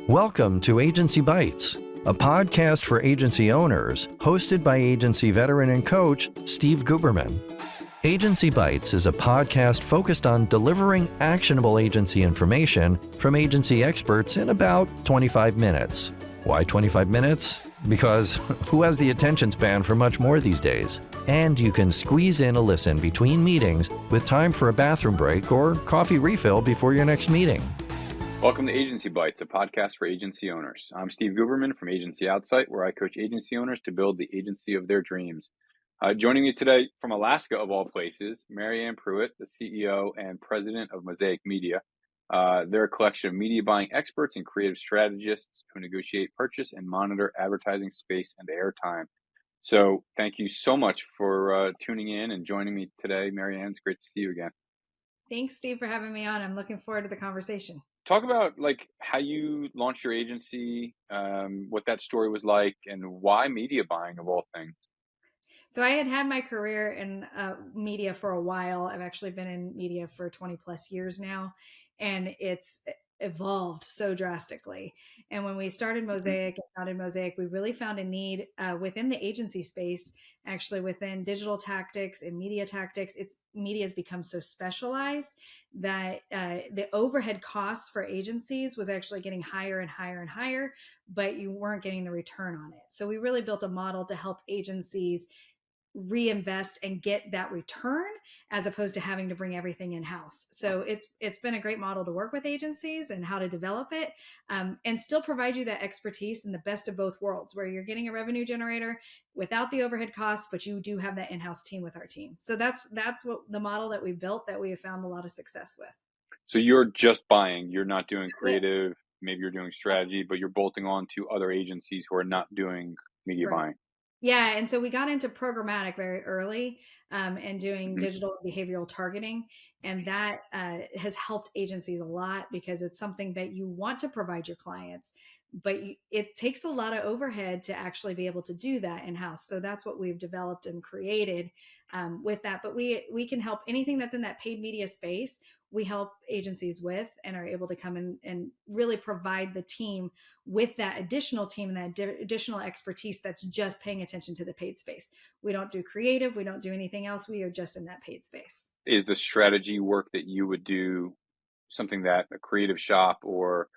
Welcome to Agency Bytes, a podcast for agency owners, hosted by agency veteran and coach Steve Guberman. Agency Bytes is a podcast focused on delivering actionable agency information from agency experts in about 25 minutes. Why 25 minutes? Because who has the attention span for much more these days? And you can squeeze in a listen between meetings with time for a bathroom break or coffee refill before your next meeting. Welcome to Agency Bytes, a podcast for agency owners. I'm Steve Guberman from Agency Outsight, where I coach agency owners to build the agency of their dreams. Joining me today from Alaska, of all places, Pruitt, the CEO and president of Mosaic Media. They're a collection of media buying experts and creative strategists who negotiate, purchase, and monitor advertising space and airtime. So thank you so much for tuning in and joining me today, Marianne. It's great to see you again. Thanks, Steve, for having me on. I'm looking forward to the conversation. Talk about how you launched your agency, what that story was like, and why media buying of all things. So I had my career in media for a while. I've actually been in media for 20 plus years now, and it's evolved so drastically. And when we started Mosaic and founded Mosaic, we really found a need within the agency space, actually within digital tactics and media tactics. Media has become so specialized that the overhead costs for agencies was actually getting higher and higher and higher, but you weren't getting the return on it. So we really built a model to help agencies reinvest and get that return as opposed to having to bring everything in-house. So it's been a great model to work with agencies and how to develop it, and still provide you that expertise in the best of both worlds, where you're getting a revenue generator without the overhead costs, but you do have that in-house team with our team. So that's what the model that we built that we have found a lot of success with. So you're just buying, you're not doing creative, maybe you're doing strategy, but you're bolting on to other agencies who are not doing media buying. Yeah. And so we got into programmatic very early and doing digital behavioral targeting. And that has helped agencies a lot because it's something that you want to provide your clients, but it takes a lot of overhead to actually be able to do that in-house. So that's what we've developed and created with that. But we can help anything that's in that paid media space. We help agencies with and are able to come in and really provide the team with that additional team and that additional expertise that's just paying attention to the paid space. We don't do creative. We don't do anything else. We are just in that paid space. Is the strategy work that you would do something that a creative shop or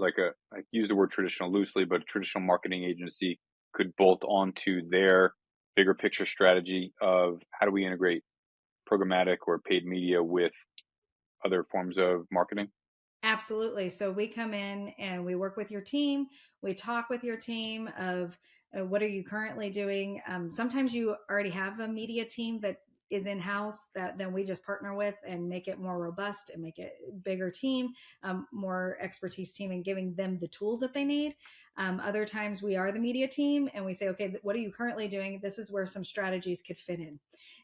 I use the word traditional loosely, but a traditional marketing agency could bolt onto their bigger picture strategy of how do we integrate programmatic or paid media with other forms of marketing? Absolutely. So we come in and we work with your team. We talk with your team of what are you currently doing? Sometimes you already have a media team that is in-house that then we just partner with and make it more robust and make it a bigger team, more expertise team, and giving them the tools that they need. Other times we are the media team and we say, okay, what are you currently doing? This is where some strategies could fit in.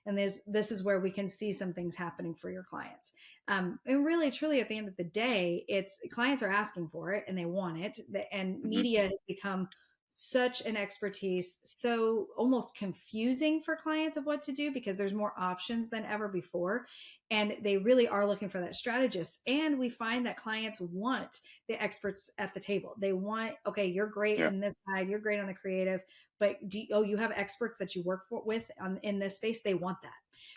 And this is where we can see some things happening for your clients. And really, truly, at the end of the day, it's clients are asking for it and they want it. And media has become such an expertise, so almost confusing for clients of what to do because there's more options than ever before. And they really are looking for that strategist. And we find that clients want the experts at the table. They want, okay, you're great in this side, you're great on the creative, but you have experts that you work with in this space. They want that.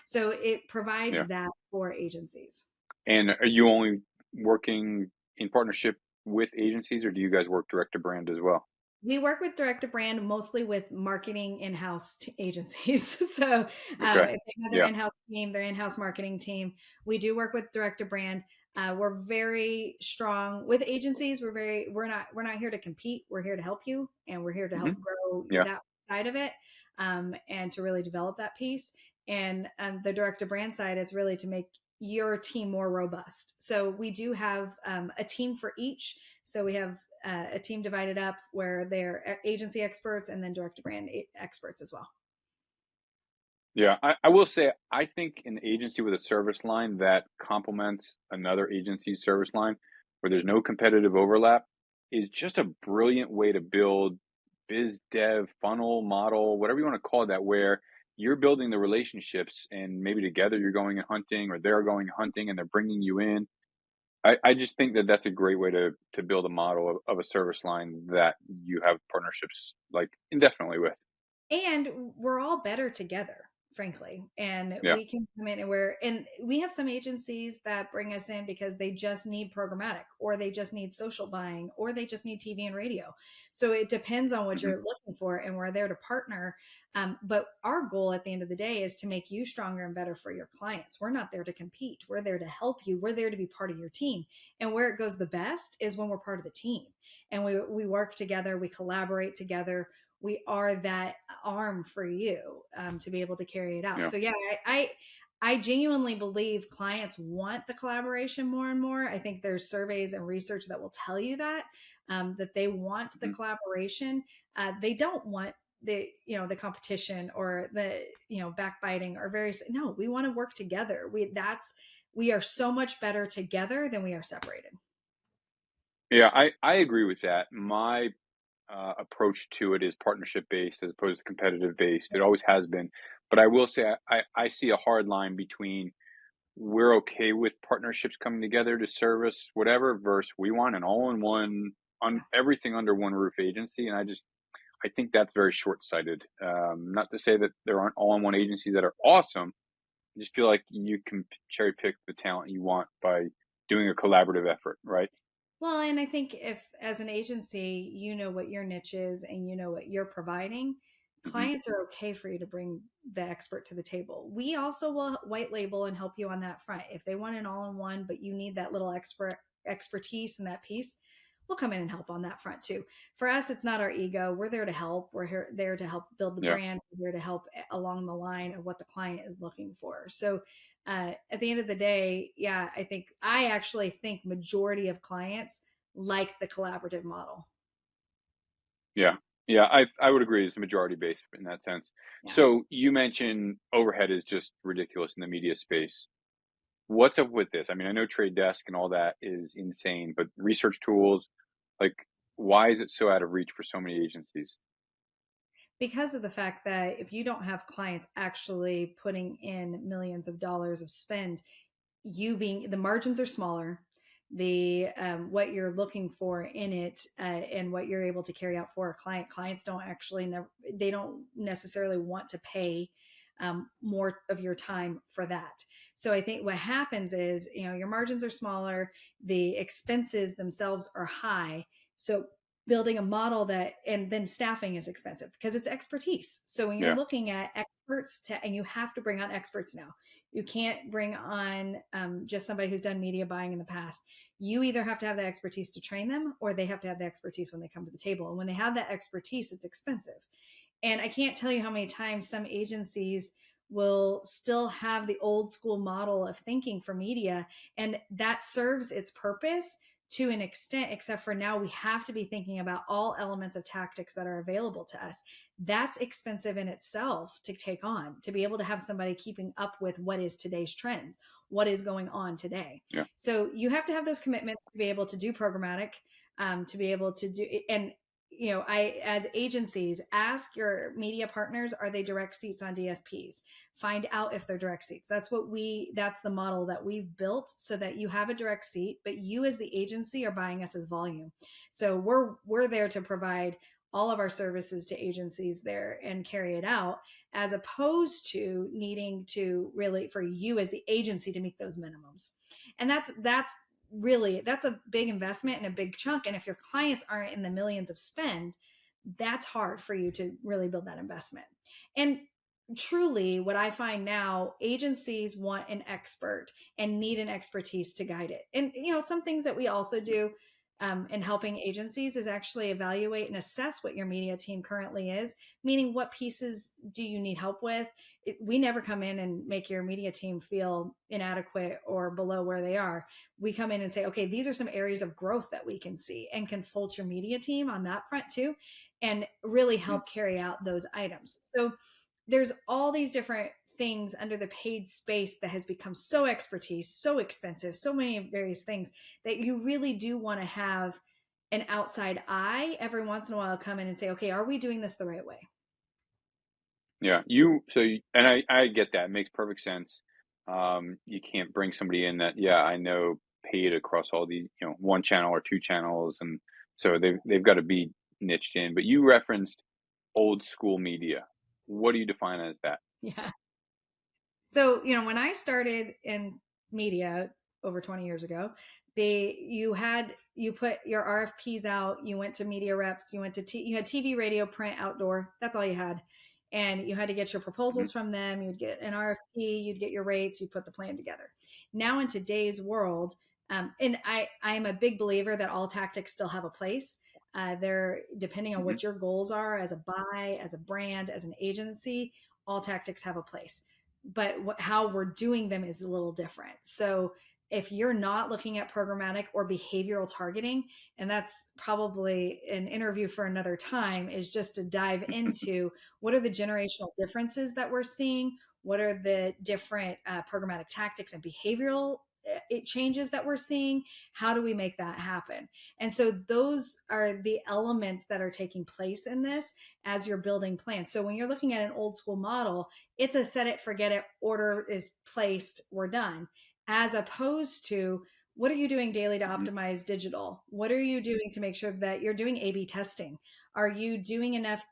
So it provides that for agencies. And are you only working in partnership with agencies, or do you guys work direct to brand as well? We work with direct to brand, mostly with marketing in-house agencies. So if they have their in-house team, their in-house marketing team, we do work with direct to brand. We're very strong with agencies. We're not here to compete. We're here to help you, and we're here to help grow that side of it, and to really develop that piece. And the direct to brand side is really to make your team more robust. So we do have a team for each. So we have a team divided up where they're agency experts and then direct to brand experts as well. Yeah, I will say, I think an agency with a service line that complements another agency's service line where there's no competitive overlap is just a brilliant way to build biz dev funnel model, whatever you want to call that, where you're building the relationships and maybe together you're going hunting or they're going hunting and they're bringing you in. I just think that that's a great way to build a model of a service line that you have partnerships like indefinitely with. And we're all better together, frankly, and Yeah. we can come in and we have some agencies that bring us in because they just need programmatic, or they just need social buying, or they just need TV and radio. So it depends on what Hmm. you're looking for, and we're there to partner. But our goal at the end of the day is to make you stronger and better for your clients. We're not there to compete, we're there to help you, we're there to be part of your team. And where it goes the best is when we're part of the team, and we work together, we collaborate together, we are that arm for you, to be able to carry it out. Yeah. So yeah, I genuinely believe clients want the collaboration more and more. I think there's surveys and research that will tell you that they want the Hmm. collaboration. They don't want the competition, or backbiting, or various. No, we want to work together. We are so much better together than we are separated. Yeah, I agree with that. My approach to it is partnership based as opposed to competitive based. It always has been. But I will say I see a hard line between we're okay with partnerships coming together to service whatever versus we want an all in one on everything under one roof agency. And I think that's very short sighted. Not to say that there aren't all in one agencies that are awesome. I just feel like you can cherry pick the talent you want by doing a collaborative effort, right? Well, and I think if, as an agency, you know what your niche is and you know what you're providing, Hmm. clients are okay for you to bring the expert to the table. We also will white label and help you on that front. If they want an all in one, but you need that little expertise and that piece, we'll come in and help on that front too. For us, it's not our ego. We're there to help. There to help build the Yeah. brand. We're there to help along the line of what the client is looking for. So at the end of the day, yeah, I actually think majority of clients like the collaborative model. Yeah. Yeah, I would agree it's a majority base in that sense. Yeah. So you mentioned overhead is just ridiculous in the media space. What's up with this? I mean, I know Trade Desk and all that is insane, but research tools, like, why is it so out of reach for so many agencies? Because of the fact that if you don't have clients actually putting in millions of dollars of spend, you being the margins are smaller, the what you're looking for in it, and what you're able to carry out for a clients don't actually never, they don't necessarily want to pay more of your time for that. So I think what happens is, your margins are smaller, the expenses themselves are high. So building a model that, and then staffing is expensive because it's expertise. So when you're Yeah. looking at experts and you have to bring on experts now, you can't bring on just somebody who's done media buying in the past. You either have to have the expertise to train them, or they have to have the expertise when they come to the table. And when they have that expertise, it's expensive. And I can't tell you how many times some agencies will still have the old school model of thinking for media, and that serves its purpose to an extent, except for now we have to be thinking about all elements of tactics that are available to us. That's expensive in itself to take on, to be able to have somebody keeping up with what is today's trends, what is going on today. Yeah. So you have to have those commitments to be able to do programmatic, to be able to do, and I, as agencies, ask your media partners, are they direct seats on DSPs? Find out if they're direct seats. That's the model that we've built, so that you have a direct seat, but you as the agency are buying us as volume. So we're there to provide all of our services to agencies there and carry it out, as opposed to needing to really, for you as the agency to meet those minimums. And that's a big investment and a big chunk. And if your clients aren't in the millions of spend, that's hard for you to really build that investment. And truly, what I find now, agencies want an expert and need an expertise to guide it. And some things that we also do in helping agencies is actually evaluate and assess what your media team currently is, meaning what pieces do you need help with. We never come in and make your media team feel inadequate or below where they are. We come in and say, okay, these are some areas of growth that we can see, and consult your media team on that front too, and really Mhm. help carry out those items. So there's all these different things under the paid space that has become so expertise, so expensive, so many various things, that you really do want to have an outside eye every once in a while come in and say, okay, are we doing this the right way? Yeah. And I get that. It makes perfect sense. You can't bring somebody in that, yeah, I know paid across all these, one channel or two channels, and so they've got to be niched in. But you referenced old school media. What do you define as that? Yeah. So, when I started in media over 20 years ago, you put your RFPs out, you went to media reps, you had TV, radio, print, outdoor. That's all you had. And you had to get your Mhm. proposals from them. You'd get an RFP, you'd get your rates, you put the plan together. Now in today's world, and I'm a big believer that all tactics still have a place. They're depending on Mhm. what your goals are as a buy, as a brand, as an agency, all tactics have a place, but how we're doing them is a little different. So if you're not looking at programmatic or behavioral targeting, and that's probably an interview for another time, is just to dive into what are the generational differences that we're seeing, what are the different programmatic tactics and behavioral changes that we're seeing, how do we make that happen? And so those are the elements that are taking place in this as you're building plans. So when you're looking at an old school model, it's a set it, forget it, order is placed, we're done. As opposed to, what are you doing daily to Mhm. optimize digital? What are you doing to make sure that you're doing A/B testing? Are you doing enough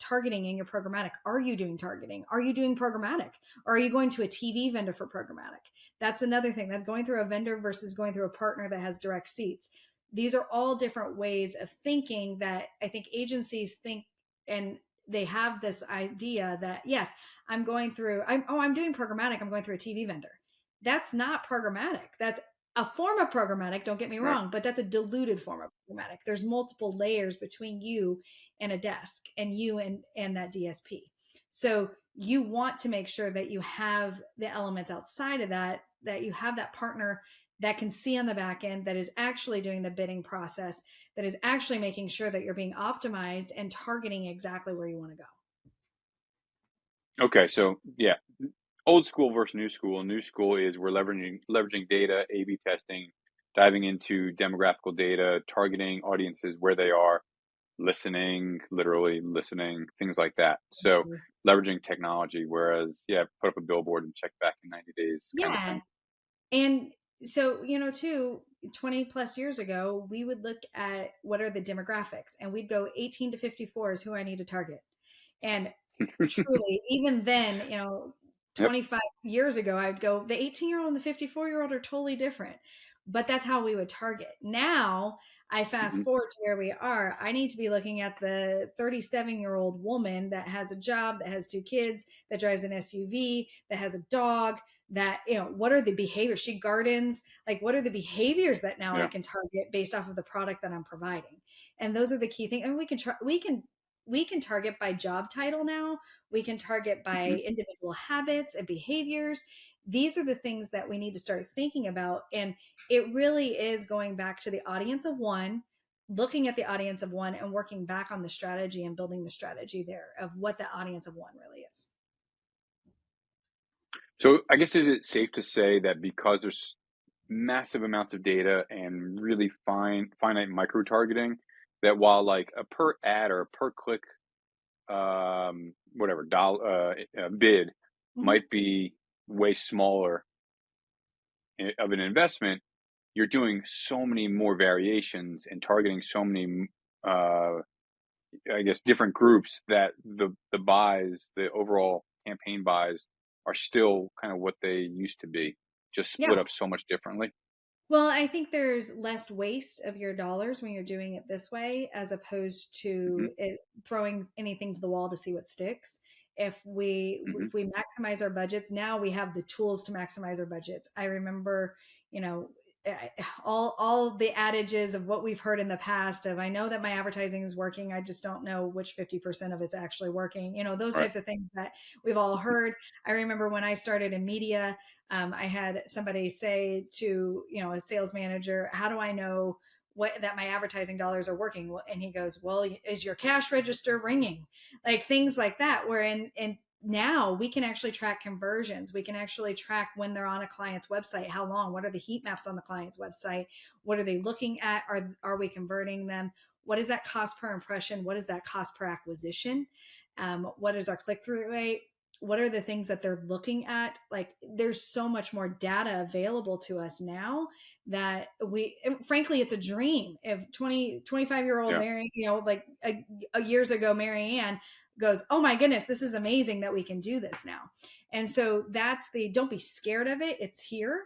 targeting in your programmatic? Are you doing targeting? Are you doing programmatic? Or are you going to a TV vendor for programmatic? That's another thing. That's going through a vendor versus going through a partner that has direct seats. These are all different ways of thinking that I think agencies think, and they have this idea that, yes, I'm doing programmatic, I'm going through a TV vendor. That's not programmatic. That's a form of programmatic, don't get me Right. wrong, but that's a diluted form of programmatic. There's multiple layers between you and a desk and you and that DSP. So you want to make sure that you have the elements outside of that, that you have that partner that can see on the back end, that is actually doing the bidding process, that is actually making sure that you're being optimized and targeting exactly where you want to go. Okay, so yeah, old school versus new school. New school is we're leveraging data, A/B testing, diving into demographical data, targeting audiences where they are, listening, literally listening, things like that. So leveraging technology. Whereas, yeah, put up a billboard and check back in 90 days, kind of Yeah. thing. And so, too, 20 plus years ago, we would look at what are the demographics, and we'd go 18 to 54 is who I need to target. And truly, even then, Yep. 25 years ago, I'd go, the 18-year-old and the 54-year-old are totally different. But that's how we would target. Now, I fast Hmm. forward to where we are. I need to be looking at the 37-year-old woman that has a job, that has two kids, that drives an SUV, that has a dog, that, what are the behaviors? She gardens. Like, what are the behaviors that now I Yeah. can target based off of the product that I'm providing? And those are the key things. And we can target by job title now. We can target by Hmm. individual habits and behaviors. These are the things that we need to start thinking about. And it really is going back to the audience of one, looking at the audience of one and working back on the strategy and building the strategy there of what the audience of one really is. So I guess, is it safe to say that because there's massive amounts of data and really finite micro targeting, that while like a per ad or a per click whatever bid Mm-hmm. might be way smaller of an investment, you're doing so many more variations and targeting so many, uh, I guess, different groups, that the buys, the overall campaign buys, are still kind of what they used to be, just Yeah. split up so much differently. Well, I think there's less waste of your dollars when you're doing it this way, as opposed Hmm. to throwing anything to the wall to see what sticks. If we Hmm. if we maximize our budgets, now we have the tools to maximize our budgets. I remember, you know, all the adages of what we've heard in the past of, I know that my advertising is working, I just don't know which 50% of it's actually working. Those Right. types of things that we've all heard. I remember when I started in media, I had somebody say to, a sales manager, how do I know that my advertising dollars are working? And he goes, well, is your cash register ringing? Like things like that, where and now we can actually track conversions. We can actually track when they're on a client's website, how long, what are the heat maps on the client's website? What are they looking at? Are we converting them? What is that cost per impression? What is that cost per acquisition? What is our click-through rate? what are the things that they're looking at. Like there's so much more data available to us now that frankly, it's a dream. If 25-year-old Yeah. Mary, like a years ago, Mary Ann goes, oh my goodness, this is amazing that we can do this now. And so don't be scared of it. It's here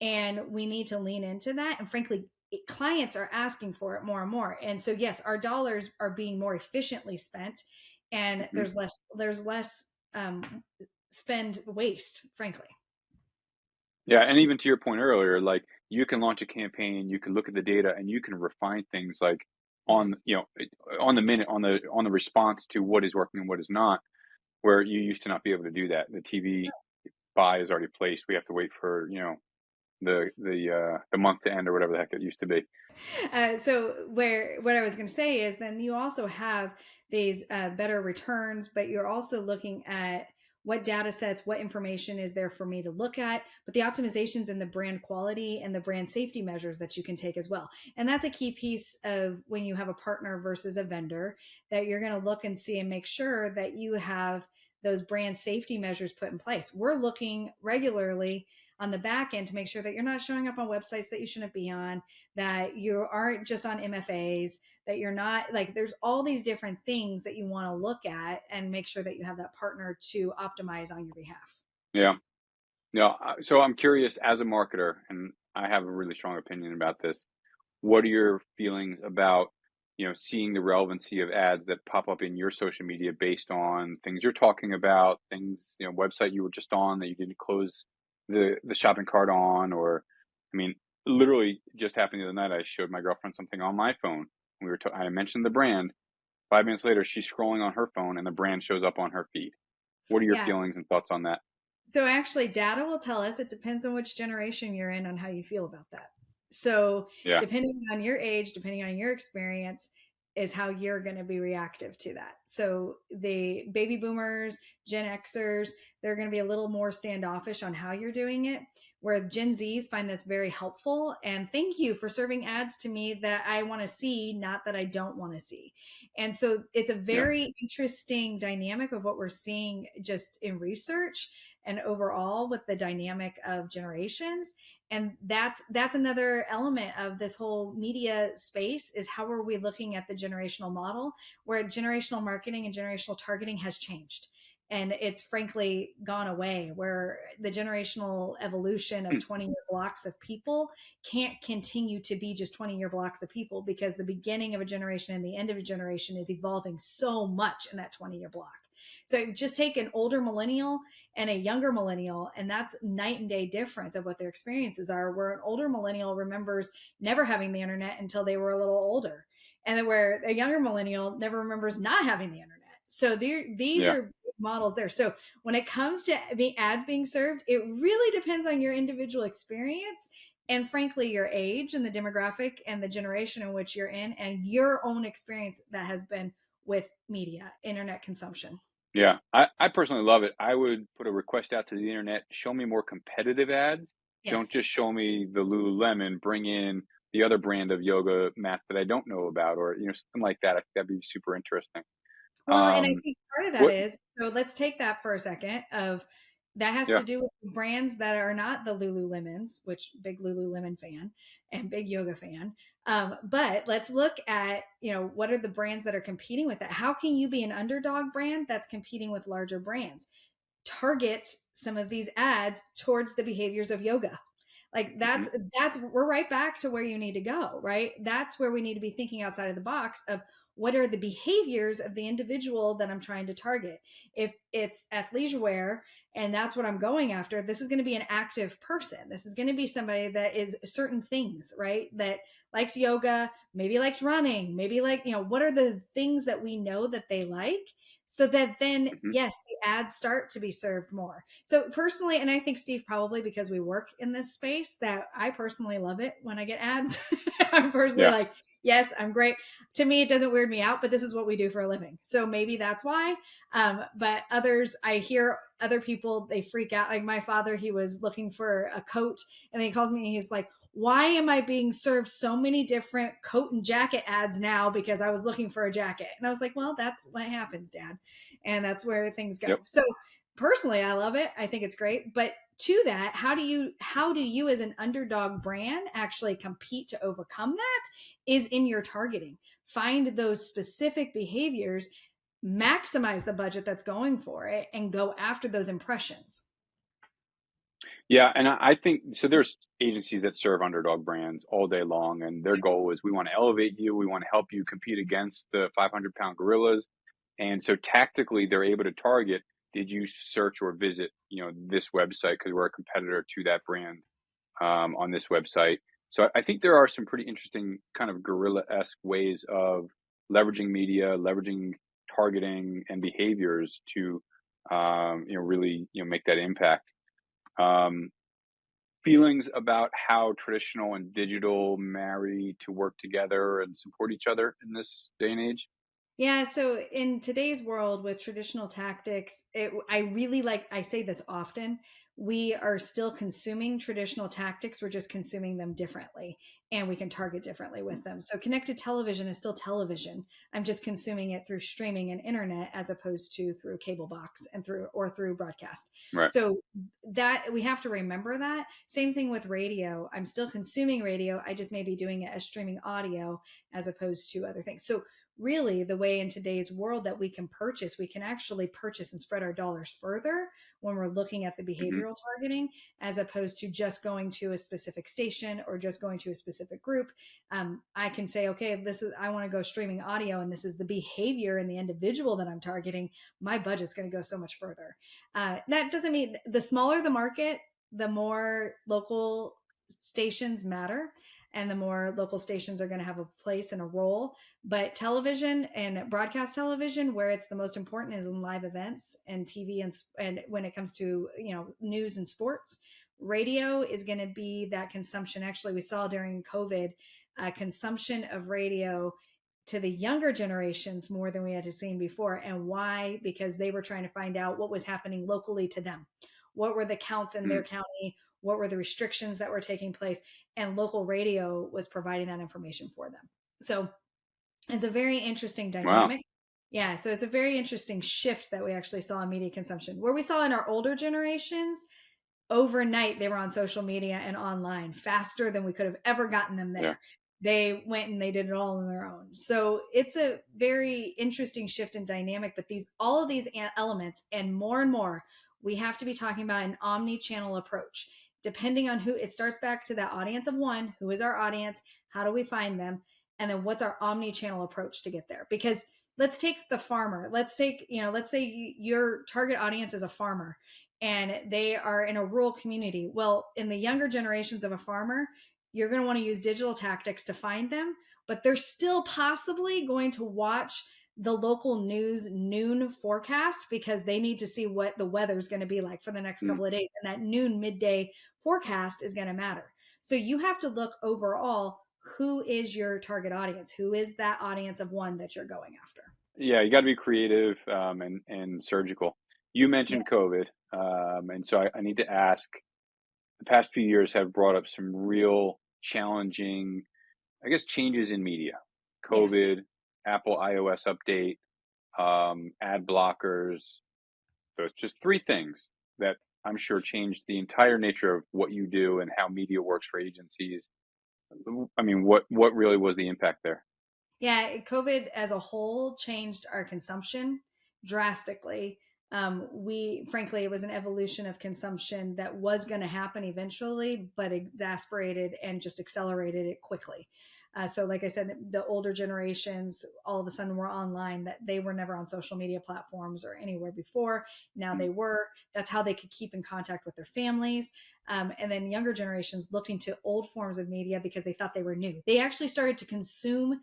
and we need to lean into that. And frankly, clients are asking for it more and more. And so, yes, our dollars are being more efficiently spent and Mhm. there's less spend waste, frankly. Yeah, and even to your point earlier, like you can launch a campaign, you can look at the data, and you can refine things like on Yes. on the minute on the response to what is working and what is not. Where you used to not be able to do that. The TV buy is already placed. We have to wait for the month to end or whatever the heck it used to be. So what I was going to say is then you also have these better returns, but you're also looking at what data sets, what information is there for me to look at, but the optimizations and the brand quality and the brand safety measures that you can take as well. And that's a key piece of when you have a partner versus a vendor, that you're going to look and see and make sure that you have those brand safety measures put in place. We're looking regularly on the back end to make sure that you're not showing up on websites that you shouldn't be on, that you aren't just on MFAs, that you're not like, there's all these different things that you want to look at and make sure that you have that partner to optimize on your behalf. Yeah. No, so I'm curious as a marketer, and I have a really strong opinion about this. What are your feelings about, seeing the relevancy of ads that pop up in your social media based on things you're talking about, things, website you were just on that you didn't close the shopping cart on, or, I mean, literally just happened the other night. I showed my girlfriend something on my phone. I mentioned the brand. 5 minutes later, she's scrolling on her phone, and the brand shows up on her feed. What are your Yeah. feelings and thoughts on that? So actually, data will tell us, it depends on which generation you're in on how you feel about that. So Yeah. depending on your age, depending on your experience, is how you're going to be reactive to that. So the baby boomers, Gen Xers, they're going to be a little more standoffish on how you're doing it, where Gen Zs find this very helpful. And thank you for serving ads to me that I want to see, not that I don't want to see. And so it's a Yeah. very interesting dynamic of what we're seeing just in research and overall with the dynamic of generations. And that's another element of this whole media space, is how are we looking at the generational model, where generational marketing and generational targeting has changed, and it's frankly gone away, where the generational evolution of 20-year blocks of people can't continue to be just 20-year blocks of people, because the beginning of a generation and the end of a generation is evolving so much in that 20-year block. So just take an older millennial and a younger millennial, and that's night and day difference of what their experiences are, where an older millennial remembers never having the internet until they were a little older, and then where a younger millennial never remembers not having the internet. So these Yeah. are models there. So when it comes to ads being served, it really depends on your individual experience, and frankly your age and the demographic and the generation in which you're in, and your own experience that has been with media, internet consumption. Yeah, I personally love it. I would put a request out to the internet, show me more competitive ads. Don't Yes. just show me the Lululemon, bring in the other brand of yoga mats that I don't know about, or something like that. I think that'd be super interesting. Well, and I Um, think part of that what? is, so let's take that for a second, of that has to Yeah. do with brands that are not the Lululemons, which big Lululemon fan and big yoga fan. But let's look at, what are the brands that are competing with it? How can you be an underdog brand that's competing with larger brands? Target some of these ads towards the behaviors of yoga. Like Hmm. that's we're right back to where you need to go, right? That's where we need to be thinking outside of the box of what are the behaviors of the individual that I'm trying to target. If it's athleisure wear and that's what I'm going after, this is going to be an active person. This is going to be somebody that is certain things, right? That likes yoga, maybe likes running, maybe what are the things that we know that they like, so that then, Hmm. yes, the ads start to be served more. So personally, and I think Steve, probably because we work in this space, that I personally love it when I get ads. I'm personally Yeah. like, yes, I'm great. To me, it doesn't weird me out, but this is what we do for a living. So maybe that's why. But others, I hear other people, they freak out. Like my father, he was looking for a coat, and then he calls me and he's like, why am I being served so many different coat and jacket ads now? Because I was looking for a jacket. And I was like, well, that's what happens, Dad. And that's where things go. Yep. So personally, I love it. I think it's great. But to that, how do you as an underdog brand actually compete to overcome that is in your targeting. Find those specific behaviors, maximize the budget that's going for it, and go after those impressions. Yeah, and I think so. There's agencies that serve underdog brands all day long, and their goal is we want to elevate you, we want to help you compete against the 500-pound gorillas. And so tactically, they're able to target. Did you search or visit, this website because we're a competitor to that brand on this website? So I think there are some pretty interesting kind of guerrilla-esque ways of leveraging media, leveraging targeting and behaviors to, really, make that impact. Um, Feelings about how traditional and digital marry to work together and support each other in this day and age? Yeah, so in today's world with traditional tactics, I really like, I say this often, we are still consuming traditional tactics, we're just consuming them differently, and we can target differently with them. So connected television is still television. I'm just consuming it through streaming and internet as opposed to through cable box and through broadcast. Right. So that we have to remember that. Same thing with radio. I'm still consuming radio. I just may be doing it as streaming audio as opposed to other things. So really the way in today's world that we can actually purchase and spread our dollars further when we're looking at the Hmm. behavioral targeting as opposed to just going to a specific station or just going to a specific group. I can say, okay, I want to go streaming audio and this is the behavior and the individual that I'm targeting. My budget's going to go so much further. That doesn't mean the smaller the market, the more local stations matter and the more local stations are going to have a place and a role. But television and broadcast television, where it's the most important, is in live events and TV, and when it comes to news and sports. Radio is going to be that consumption. Actually, we saw during COVID consumption of radio to the younger generations more than we had seen before. And why? Because they were trying to find out what was happening locally to them. What were the counts in their county? What were the restrictions that were taking place? And local radio was providing that information for them. So it's a very interesting Wow. dynamic. Yeah, so it's a very interesting shift that we actually saw in media consumption. Where we saw in our older generations, overnight they were on social media and online faster than we could have ever gotten them Yeah. there. They went and they did it all on their own. So it's a very interesting shift in dynamic, but all of these elements and more we have to be talking about an omni-channel approach. Depending on who, it starts back to that audience of one, who is our audience, how do we find them, and then what's our omni-channel approach to get there? Because let's take the farmer. Let's say your target audience is a farmer and they are in a rural community. Well, in the younger generations of a farmer, you're going to want to use digital tactics to find them, but they're still possibly going to watch the local news noon forecast because they need to see what the weather is going to be like for the next Mm. couple of days. And that noon midday forecast is going to matter. So you have to look overall, who is your target audience? Who is that audience of one that you're going after? Yeah, you got to be creative and surgical. You Yeah. mentioned COVID, and so I need to ask. The past few years have brought up some real challenging, I guess, changes in media. Yes. COVID, Apple iOS update, ad blockers. So it's just three things that I'm sure changed the entire nature of what you do and how media works for agencies. I mean, what really was the impact there? Yeah, COVID as a whole changed our consumption drastically. Frankly, it was an evolution of consumption that was going to happen eventually, but exasperated and just accelerated it quickly. So, like I said, the older generations all of a sudden were online, that they were never on social media platforms or anywhere before. Now Mm. they were. That's how they could keep in contact with their families. And then younger generations looked into old forms of media because they thought they were new. They actually started to consume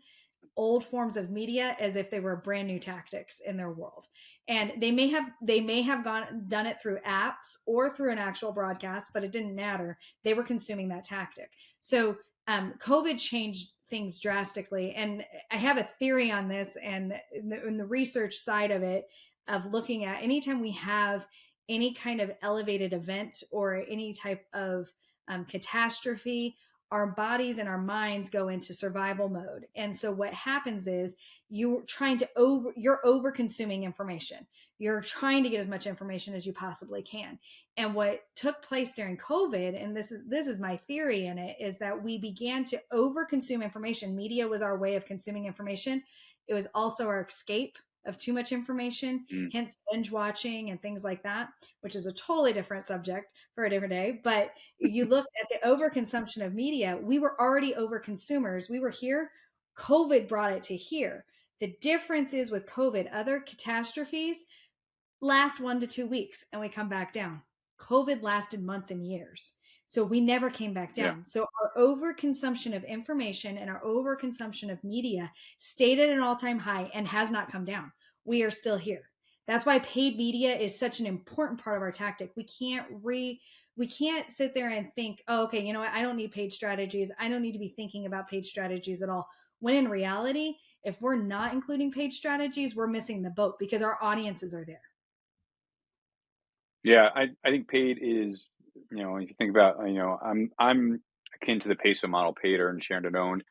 old forms of media as if they were brand new tactics in their world. And they may have done it through apps or through an actual broadcast, but it didn't matter. They were consuming that tactic. So COVID changed things drastically. And I have a theory on this, and in the research side of it, of looking at anytime we have any kind of elevated event or any type of catastrophe, our bodies and our minds go into survival mode. And so what happens is you're over consuming information. You're trying to get as much information as you possibly can. And what took place during COVID, and this is my theory in it, is that we began to over consume information. Media was our way of consuming information. It was also our escape of too much information, hence binge watching and things like that, which is a totally different subject for a different day. But you look at the overconsumption of media, we were already over consumers. We were here. COVID brought it to here. The difference is with COVID, other catastrophes last 1 to 2 weeks and we come back down. COVID lasted months and years. So we never came back down. Yeah. So our overconsumption of information and our overconsumption of media stayed at an all-time high and has not come down. We are still here. That's why paid media is such an important part of our tactic. We can't sit there and think, oh, okay, you know what? I don't need paid strategies. I don't need to be thinking about paid strategies at all. When in reality, if we're not including paid strategies, we're missing the boat because our audiences are there. Yeah, I think paid is, if you think about, I'm akin to the peso model, paid, earned, shared, and owned.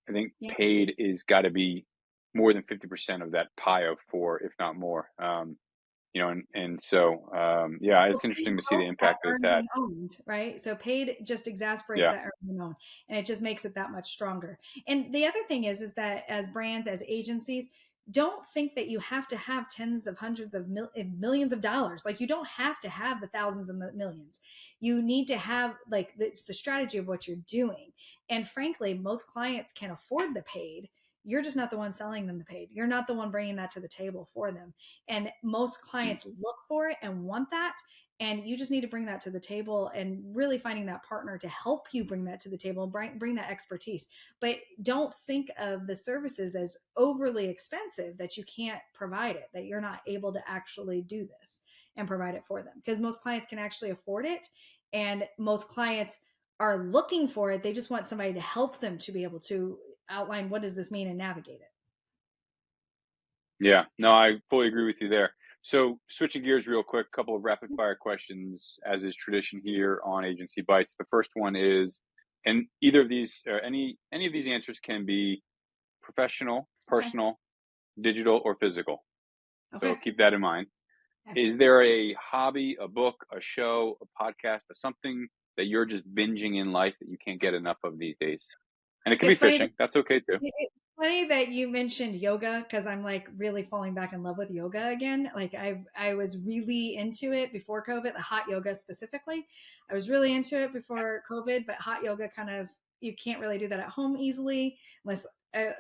I think paid is got to be more than 50% of that pie of four, if not more. It's interesting to see the impact that it's had. Owned, right? So paid just exasperates that earned and owned, and it just makes it that much stronger. And the other thing is that as brands, as agencies, don't think that you have to have tens of hundreds of millions of dollars. Like you don't have to have the thousands and the millions. You need to have it's the strategy of what you're doing. And frankly, most clients can afford the paid. You're just not the one selling them the paid. You're not the one bringing that to the table for them. And most clients look for it and want that. And you just need to bring that to the table and really finding that partner to help you bring that to the table and bring that expertise. But don't think of the services as overly expensive that you can't provide it, that you're not able to actually do this and provide it for them. Because most clients can actually afford it. And most clients are looking for it. They just want somebody to help them to be able to outline what does this mean and navigate it. Yeah, no, I fully agree with you there. So switching gears real quick, a couple of rapid fire questions, as is tradition here on Agency Bytes. The first one is, and either of these or any of these answers can be professional, personal, digital, or physical. Okay. So keep that in mind. Okay. Is there a hobby, a book, a show, a podcast, or something that you're just binging in life that you can't get enough of these days? And it can be fishing. That's okay too. It's funny that you mentioned yoga because I'm really falling back in love with yoga again. I was really into it before COVID, the hot yoga specifically. I was really into it before COVID, but hot yoga you can't really do that at home easily unless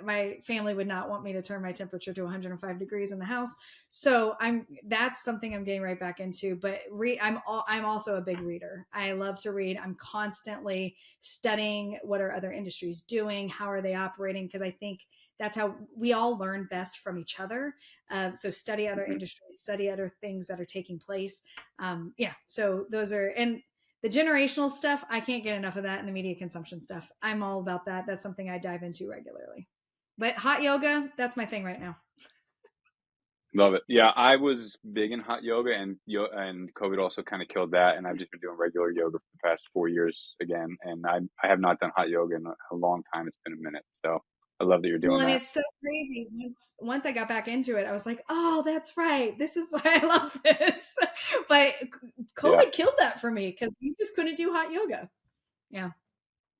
my family would not want me to turn my temperature to 105 degrees in the house. So that's something I'm getting right back into, but I'm also a big reader. I love to read. I'm constantly studying what are other industries doing? How are they operating? Because I think that's how we all learn best from each other. So study other industries, study other things that are taking place. So those are, and the generational stuff, I can't get enough of that, and the media consumption stuff. I'm all about that. That's something I dive into regularly. But hot yoga, that's my thing right now. Love it. Yeah, I was big in hot yoga, and COVID also kind of killed that. And I've just been doing regular yoga for the past 4 years again. And I have not done hot yoga in a long time. It's been a minute. So I love that you're doing that. And it's so crazy. Once I got back into it, I was like, oh, that's right. This is why I love this. But COVID killed that for me because you just couldn't do hot yoga. Yeah.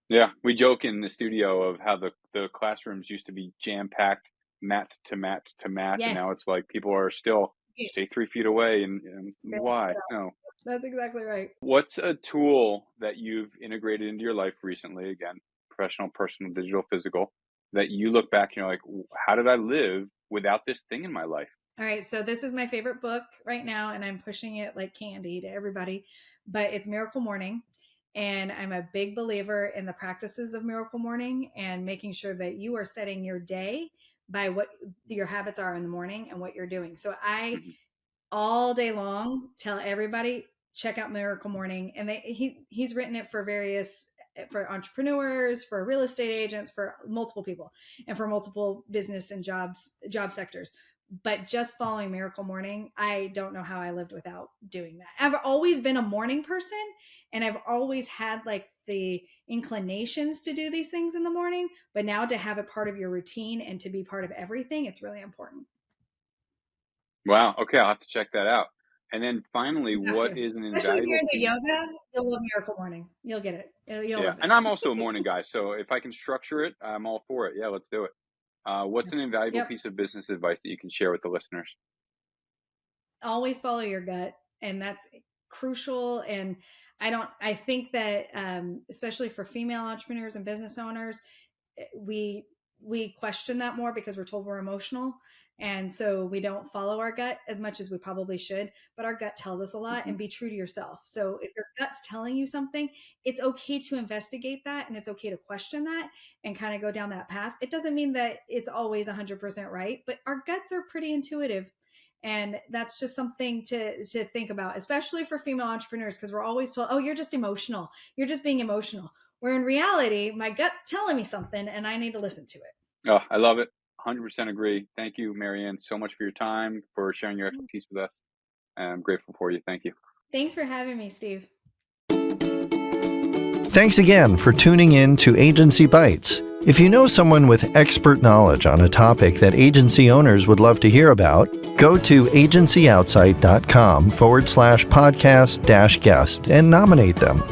Yeah. We joke in the studio of how the classrooms used to be jam-packed, mat to mat to mat. Yes. And now it's like people are still stay 3 feet away. And why? No. That's exactly right. What's a tool that you've integrated into your life recently? Again, professional, personal, digital, physical, that you look back and you're like, how did I live without this thing in my life? All right. So this is my favorite book right now, and I'm pushing it like candy to everybody, but it's Miracle Morning. And I'm a big believer in the practices of Miracle Morning and making sure that you are setting your day by what your habits are in the morning and what you're doing. So I all day long tell everybody, check out Miracle Morning. And he's written it for entrepreneurs, for real estate agents, for multiple people, and for multiple business and job sectors. But just following Miracle Morning, I don't know how I lived without doing that. I've always been a morning person, and I've always had the inclinations to do these things in the morning, but now to have it part of your routine and to be part of everything, it's really important. Wow. Okay, I'll have to check that out. And then finally, what To. is an Especially if you're invaluable into piece? yoga, you'll love Miracle Morning. You'll get it. You'll Yeah, love it. and I'm also a morning guy, so if I can structure it, I'm all for it. Yeah, let's do it. What's an invaluable Yep. piece of business advice that you can share with the listeners? Always follow your gut, and that's crucial. And I think that especially for female entrepreneurs and business owners, we question that more because we're told we're emotional, and so we don't follow our gut as much as we probably should. But our gut tells us a lot, and be true to yourself. So if your gut's telling you something, it's okay to investigate that, and it's okay to question that and kind of go down that path. It doesn't mean that it's always 100% right, but our guts are pretty intuitive. And that's just something to think about, especially for female entrepreneurs, because we're always told, oh, you're just emotional. You're just being emotional. Where in reality, my gut's telling me something and I need to listen to it. Oh, I love it. 100% agree. Thank you, Marianne, so much for your time, for sharing your expertise with us. I'm grateful for you. Thank you. Thanks for having me, Steve. Thanks again for tuning in to Agency Bytes. If you know someone with expert knowledge on a topic that agency owners would love to hear about, go to agencyoutsight.com/podcast-guest and nominate them.